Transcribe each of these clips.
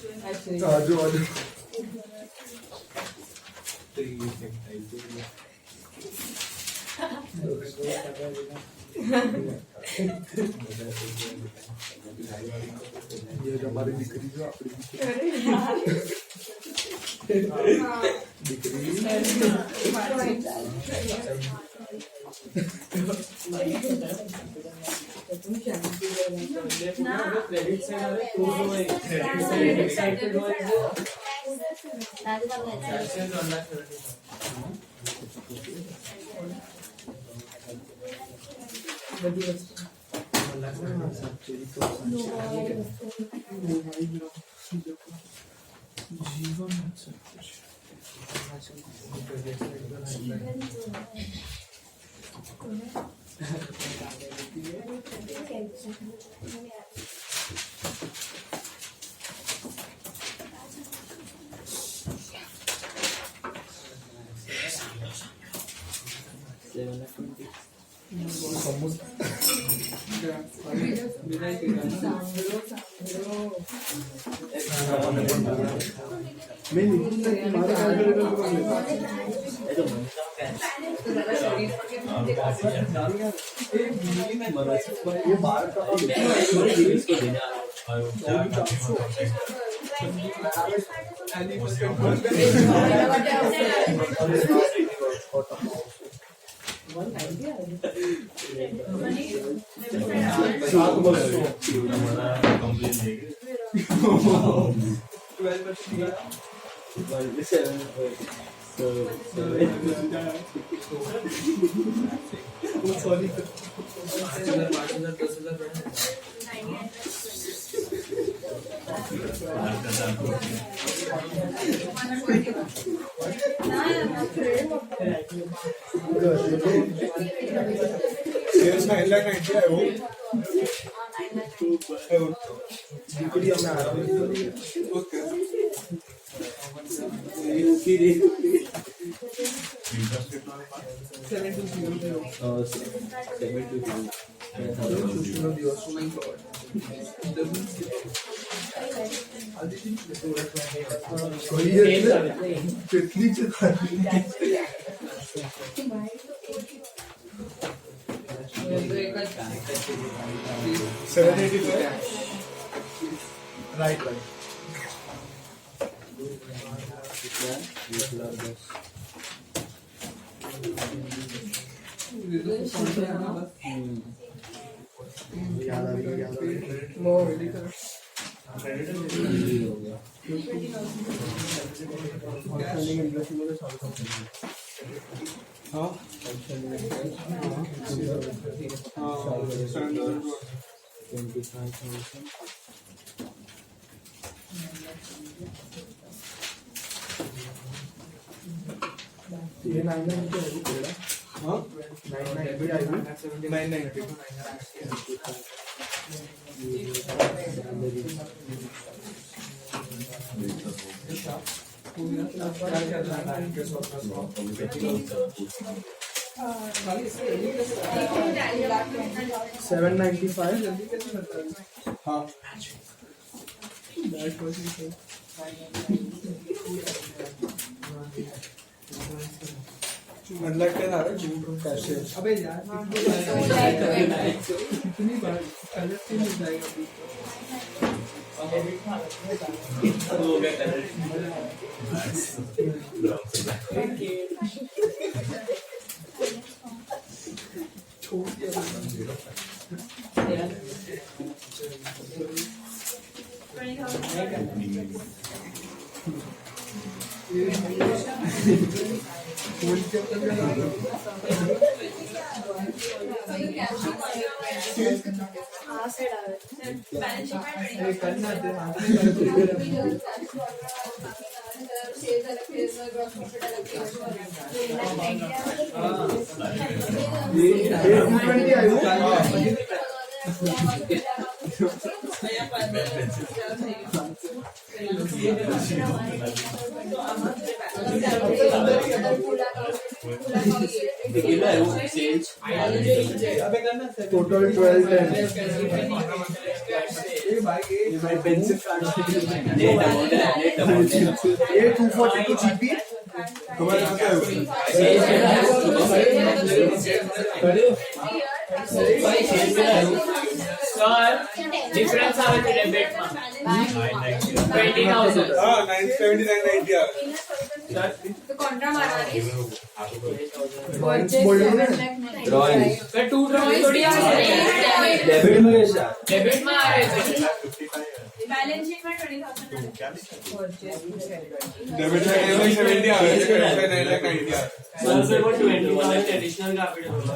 आजू बाजू ये हमारी दिकरी जो अपनी दिकरी राइट याद आ रही ये 990 है तेरा हाँ 990 आई 990 795 हाँ मतलब क्या था कैसे अबे यार कितनी बार कलर से मिल जाएगा हो गया कलर छोड़ दिया 12 10 My pencil card. ये 242 GP तुम्हारे यहाँ क्या Sir, difference આવે છે debit માં 20,000. हाँ 979.90 तो कॉन्ट्रा मारा है Drawing. Sir, two drawing थोड़ी आ रही है. Debit में कैसा? Debit में आ रहे थे. बैलेंस शीट में 20,000 डेबिट में 70 आ रहे थे, क्रेडिट में 990 आ Sir, वो 20,000 additional capital होगा.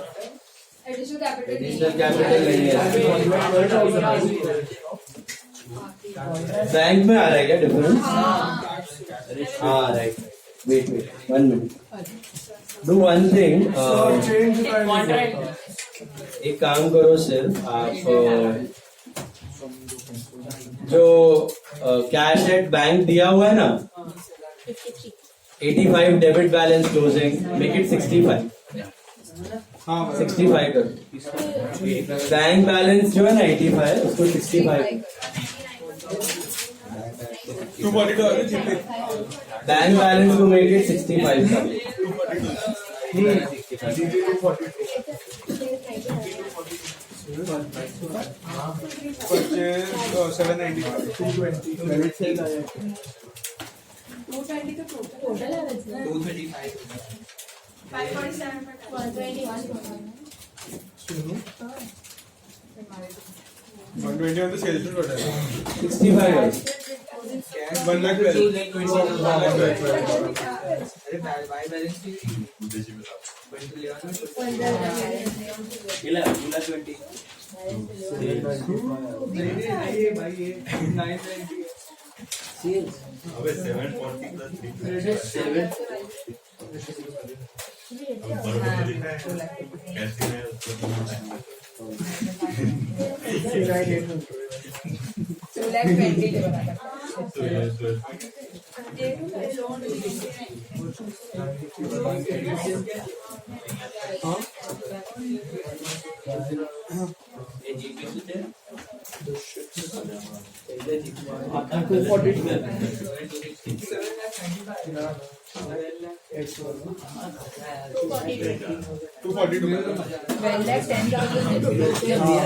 एडिशनल कैपिटल Additional capital नहीं है. बैंक में आ रहा है क्या डिफरेंस? हाँ right. Wait, 1 minute. Do one thing. Contract. एक काम करो सिर्फ आप जो कैश एट बैंक दिया हुआ है ना 85 debit balance closing make it 65. हाँ 65 कर. बैंक बैलेंस जो है ना 85 उसको 65. 242 आ रहे GP बैंक बैलेंस को मेक इट 65 कर. परचेज 790 220 क्रेडिट से 220 तो टोटल है 235 547 120 on the sales total 65 कर. 1 lakh 12 अबे 740 प्लस 3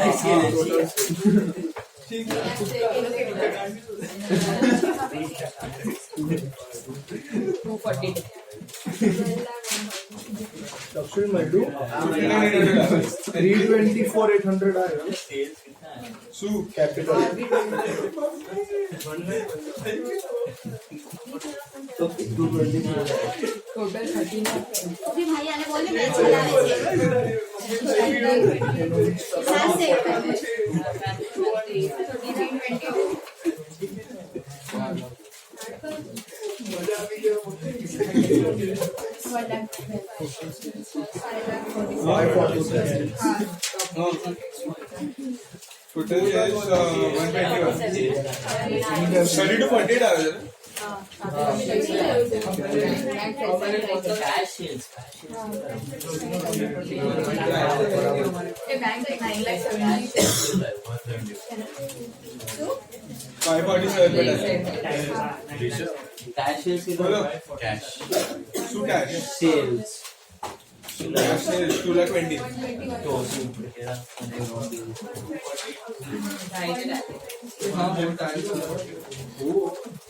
कैसे है उसको दक्षिण मड्डू 324,800 आएगा सू कैपिटल अभी भाई आने बोले मैं चला टोटल इज 121 30 to 48 आ रहा है Cash sales. बैंक 547 पे Cash sales की बोलो कैश सू cash sales. Cash 220 Cash sales 220.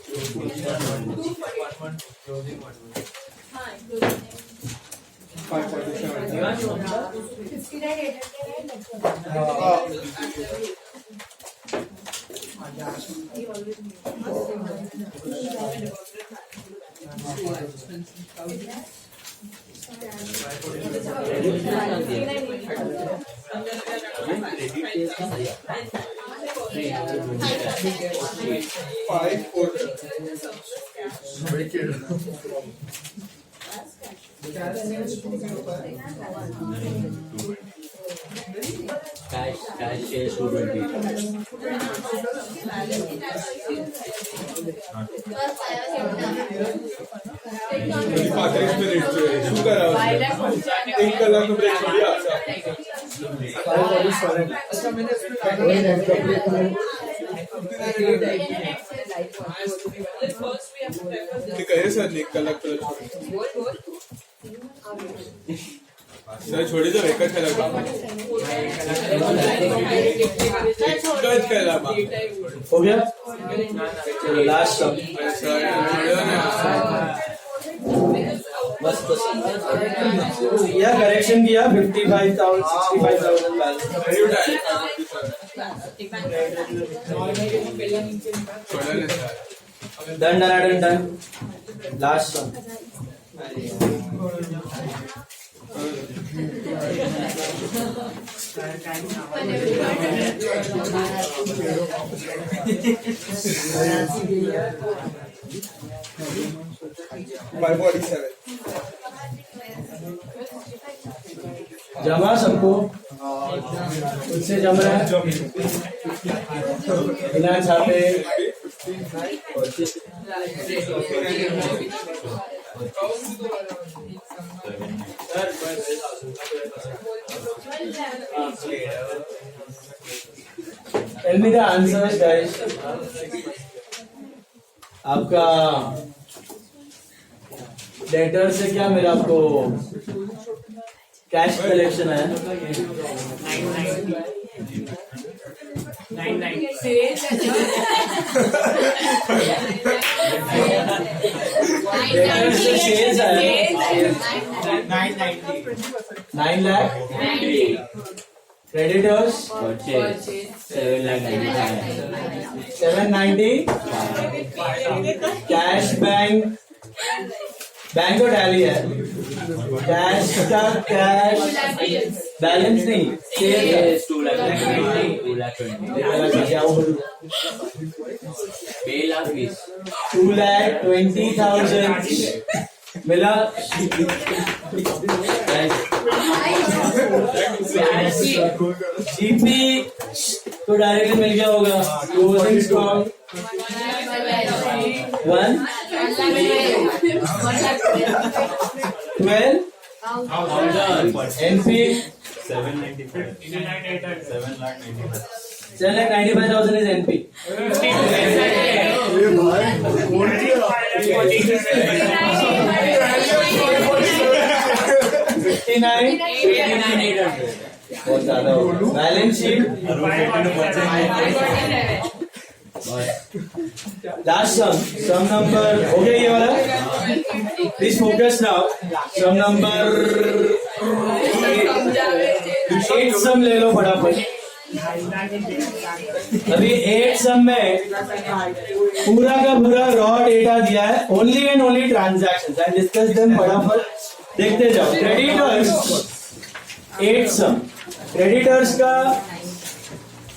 शू करा एक कलाक में ब्रेक हो गया ते कहे सर लिख कलर सर छोड़ी दो एक कलर हो गया? चलो लास्ट सम। बस किया करेक्शन किया 55,000 65,000 बैलेंस। डन। लास्ट सम। जमा सबको उससे जम रहा है बिना छापे। Tell me the answers, guys. आपका डेटर से क्या मेरा आपको कैश कलेक्शन है? 9 lakh. Creditors 790. कैश बैंक को डाली है। कैश का कैश बैलेंस नहीं, सेल्स 2 लाख 2,20,000 मिला। जीपी तो डायरेक्टली मिल गया होगा। Closing stock 1 12 NP 7,95,000 is NP. 59,800 बहुत ज्यादा होगा। Balance sheet last sum number हो गया ये वाला। Please focus now. Sum number 8 sum ले लो फटाफट। अभी 8 सम में पूरा का पूरा रॉ डेटा दिया है। Only and only transactions. I discuss them फटाफट देखते जाओ। क्रेडिटर्स 8 सम। क्रेडिटर्स का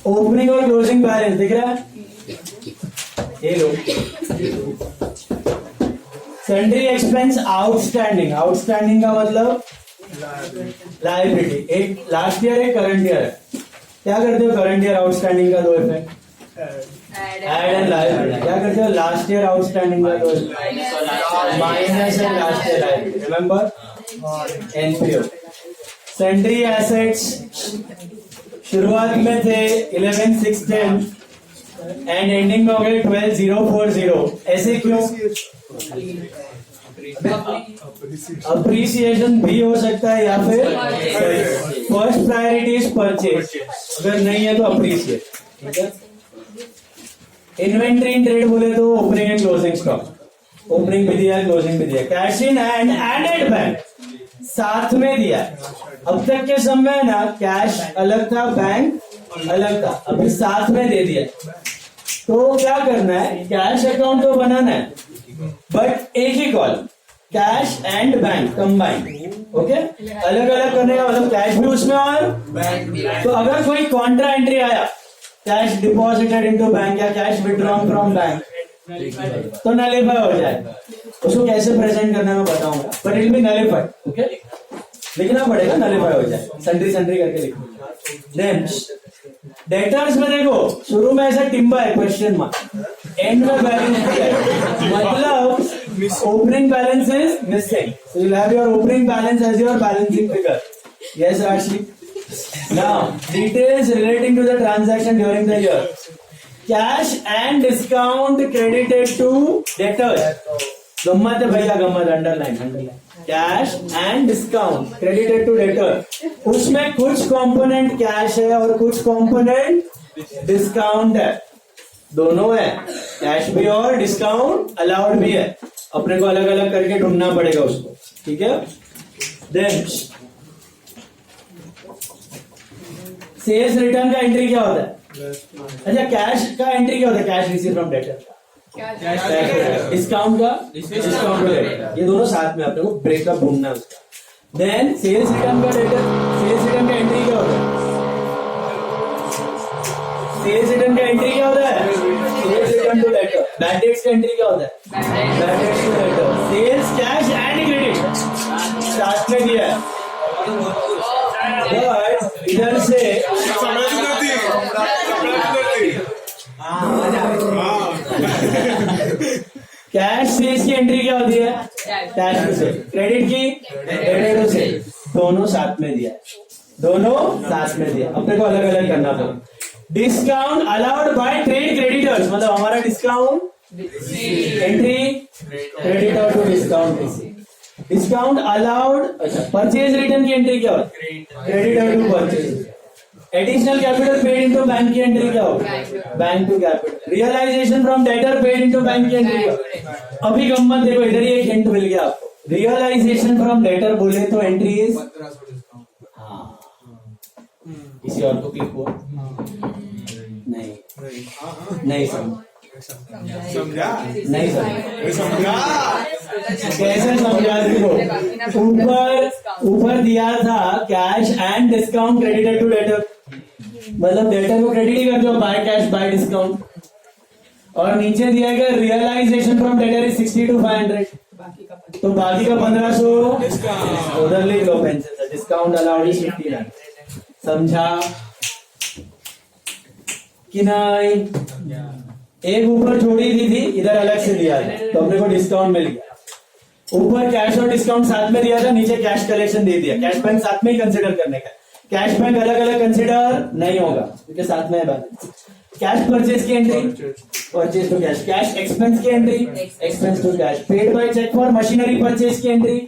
ओपनिंग और क्लोजिंग बैलेंस दिख रहा है? ये लो। सैंड्री एक्सपेंस आउटस्टैंडिंग। आउटस्टैंडिंग का मतलब लायबिलिटी। एक लास्ट ईयर है, करंट ईयर है। क्या करते हो करंट ईयर आउटस्टैंडिंग का? दो इफेक्ट एड एंड लायबिलिटी। क्या करते हो लास्ट ईयर आउटस्टैंडिंग का? दो minus and last year liability. Remember NPO. Sundry assets शुरुआत में थे 11,610 एंड एंडिंग में हो गए 12,040। ऐसे क्यों? अप्रिसिएशन भी हो सकता है या फिर फर्स्ट प्रायोरिटी इज परचेज। अगर नहीं है तो अप्रिसिएट। ठीक है। इन्वेंट्री इन ट्रेड बोले तो opening and closing stock. Opening भी दिया, क्लोजिंग भी दिया। Cash in and added bank साथ में दिया। अब तक के समय ना कैश अलग था, बैंक अलग था, अभी साथ में दे दिया। तो क्या करना है? कैश अकाउंट तो बनाना है बट एक ही call cash and bank combined. Okay, अलग अलग करने का मतलब कैश भी उसमें और बैंक भी। तो अगर कोई कॉन्ट्रा एंट्री आया, कैश डिपॉजिटेड इनटू बैंक या कैश विड्रॉन फ्रॉम बैंक, तो नलिफाई हो जाएगा। उसको कैसे प्रेजेंट करना मैं बताऊंगा, but it be nullified. Okay, लिखना पड़ेगा नलिफाई हो जाए, संट्री संट्री करके लिखो। देन डेटर्स में देखो, शुरू में ऐसा टिम्बा है क्वेश्चन मार्क, एंड में बैलेंस है, मतलब opening balance is missing, so you have your opening balance as your balancing figure. Yes Rashi. Now details relating to the transaction during the year. Cash and discount credited to debtors. गम्मत है भैया, गम्मत. Underline. Cash and discount credited to debtor. उसमें कुछ component cash है और कुछ component discount है. दोनों है, कैश भी और डिस्काउंट अलाउड भी है. अपने को अलग अलग करके ढूंढना पड़ेगा उसको. ठीक है. देन सेल्स रिटर्न का एंट्री क्या होता है? अच्छा, कैश का एंट्री क्या होता है? Cash receive from debtor. Discount का डिस्काउंट. ये दोनों साथ में अपने को ब्रेकअप ढूंढना है उसका. देन सेल्स रिटर्न का डेटर, सेल्स रिटर्न का एंट्री क्या होता है? सेल्स रिटर्न का एंट्री क्या होता है? Sales return to debtor. Bad debts का एंट्री क्या होता है? Bad debts to debtor. Sales cash and credit साथ में दिया है. बट इधर से कैश सेल्स की एंट्री क्या होती है? Cash to sale. क्रेडिट की डेटर टू सेल. दोनों साथ में दिया. दोनों साथ में दिया. अपने को अलग अलग करना पड़ेगा. Discount allowed by trade creditors. मतलब हमारा discount entry creditor to discount. Discount allowed. अच्छा, परचेज रिटर्न की एंट्री क्या होती है? Creditor to purchase. Additional capital paid into bank की एंट्री क्या होगी? Bank to capital. Realisation from debtor paid into bank की एंट्री क्या? अभी गम्मत देखो, इधर ही एक हिंट मिल गया आपको. रियलाइजेशन फ्रॉम डेटर बोले तो एंट्री इज. हाँ, किसी और को क्लिक हुआ? नहीं समझा. नहीं समझा. कैसे समझा? देखो, ऊपर दिया था cash and discount credited to debtor. मतलब डेटर को क्रेडिट ही कर दो, बाय कैश बाय डिस्काउंट. और नीचे दिया गया realisation from debtor is 60 to 500. तो बाकी का 1500 उधर लिख लो पेंसिल से. Discount allowed is 59. समझा कि नहीं? एक ऊपर जोड़ी दी थी, इधर अलग से दिया था, तो अपने को डिस्काउंट मिल गया. ऊपर कैश और डिस्काउंट साथ में दिया था, नीचे कैश कलेक्शन दे दिया. कैश बैंक साथ में ही कंसिडर करने का. कैश बैंक अलग अलग कंसिडर नहीं होगा क्योंकि साथ में है बैलेंस. कैश परचेज की entry purchase to cash. Cash expense की entry expense to cash. Paid by cheque for machinery purchase की एंट्री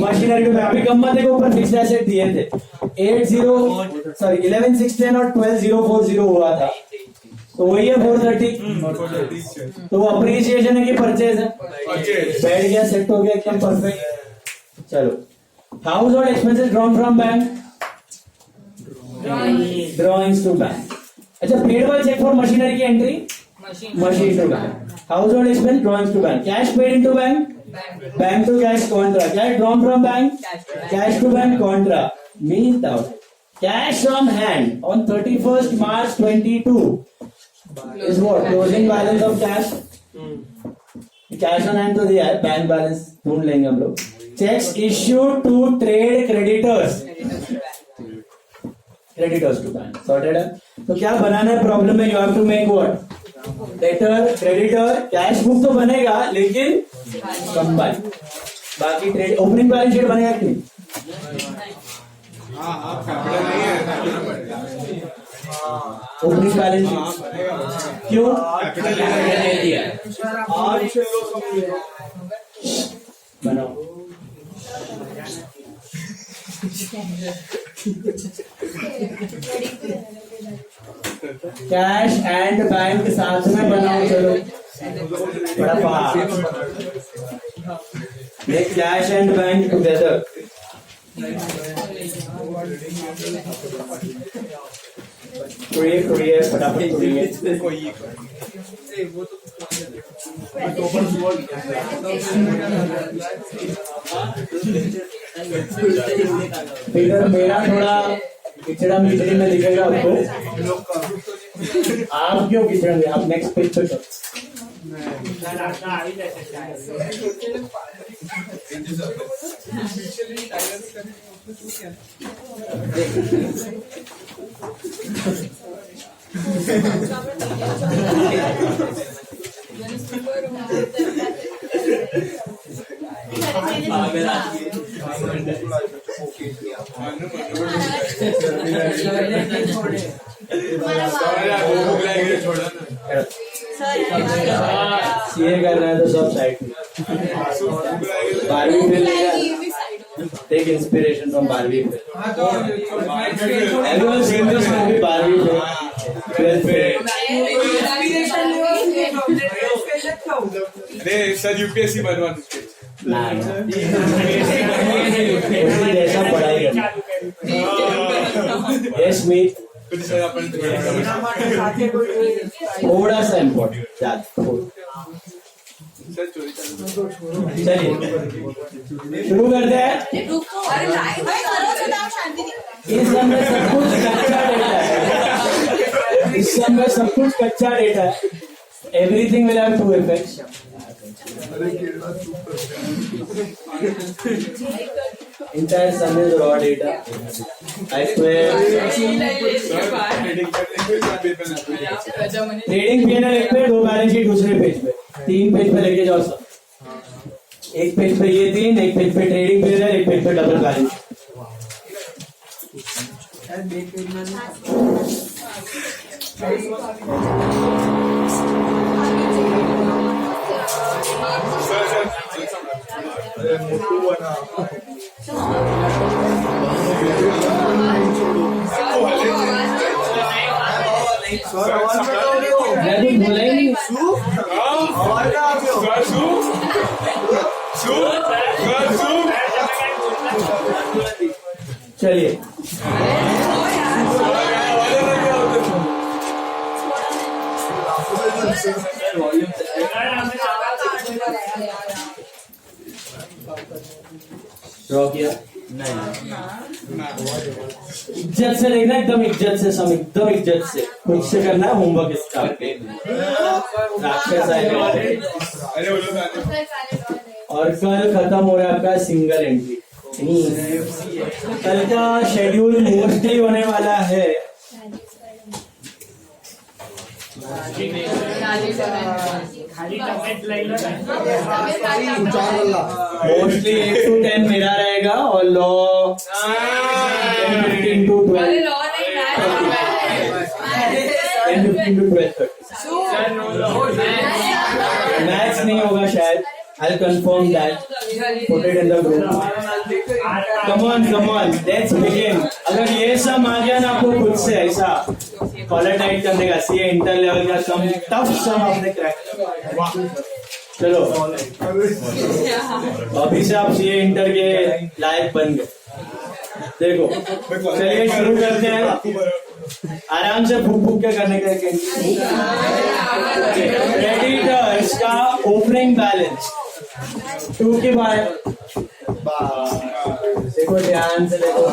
मशीनरी टू. अभी गम्मत देखो, ऊपर फिक्स्ड एसेट दिए थे 11,610 और 12,040 हुआ था, तो वही है 430. तो वो अप्रिसिएशन है कि परचेज है? बैठ गया, सेट हो गया एकदम परफेक्ट. चलो, household expenses drawn from bank. Drawings to bank. अच्छा, paid by cheque for machinery की entry machine to bank. Household expense drawings to bank. Cash paid into bank, bank to cash contra. Cash drawn from bank, cash to bank contra. Mean cash on hand on 31st March 22 is what? Closing balance of cash. Cash on hand तो दिया है, bank balance ढूंढ लेंगे हम लोग. Cheques issued to trade creditors. Creditors to bank. Sorted है. तो क्या बनाना है प्रॉब्लम में? You have to make what? Debtor creditor. Cash book तो बनेगा लेकिन कंबाइन. बाकी ट्रेड ओपनिंग बैलेंस शीट बनेगा कि नहीं? ओपनिंग बैलेंस शीट क्यों? बनाओ. कैश एंड बैंक साथ में बनाओ. चलो, बड़ा fast. Cash and bank together. करिए फटाफट करिए. फिगर मेरा थोड़ा किचड़ा मिचड़ी में दिखेगा आपको. आप क्यों किचड़ेंगे? आप नेक्स्ट पेज पे चलो. सीए करना है तो सब साइड में 12वीं फेल टेक इंस्पिरेशन फ्रॉम 12वीं fail everyone seen this movie 12वीं फेल 12th फेल अरे सर यूपीएससी बनवा ना जैसा पढ़ाई करना यस मीत सर आपण थोड़ा सा इम्पोर्टेंट सर चोरी चलिए शुरू करते हैं अरे नाही भाई करो सदा शांति इस समय सब कुछ कच्चा डेटा है इस समय सब कुछ कच्चा डेटा है everything will have to effects entire sum is raw data I swear trading P&L एक पे 2 बैलेंस शीट दूसरे पेज पे 3 पेज पे लेके जाओ सब एक पेज पे ये 3 एक पेज पे ट्रेडिंग P&L एक पेज पे डबल बैलेंस अरे मोटू बना मैं कुछ बोला ही नहीं चलिए ड्रॉ किया नहीं इज्जत से देखना एकदम इज्जत से सब एकदम इज्जत से खुद से करना है होमवर्क इसका राक्षस आएगा और कल खत्म हो रहा है आपका सिंगल एंट्री कल का शेड्यूल मोस्टली होने वाला है मोस्टली 8 to 10 मेरा रहेगा और लॉ 10-15 to 12 10-15 to 12 मैथ्स नहीं होगा शायद I'll confirm that. Put it in the group. Come on, let's begin. अगर ये सब आ गया ना आपको खुद से ऐसा कॉलर टाइट करने का सीए इंटर लेवल का सम टफ सम आपने क्रैक चलो अभी से आप सीए इंटर के लायक बन गए देखो चलिए शुरू करते हैं आराम से फूक फूक के करने का क्रेडिटर्स का ओपनिंग बैलेंस 2 के बाद देखो ध्यान से देखो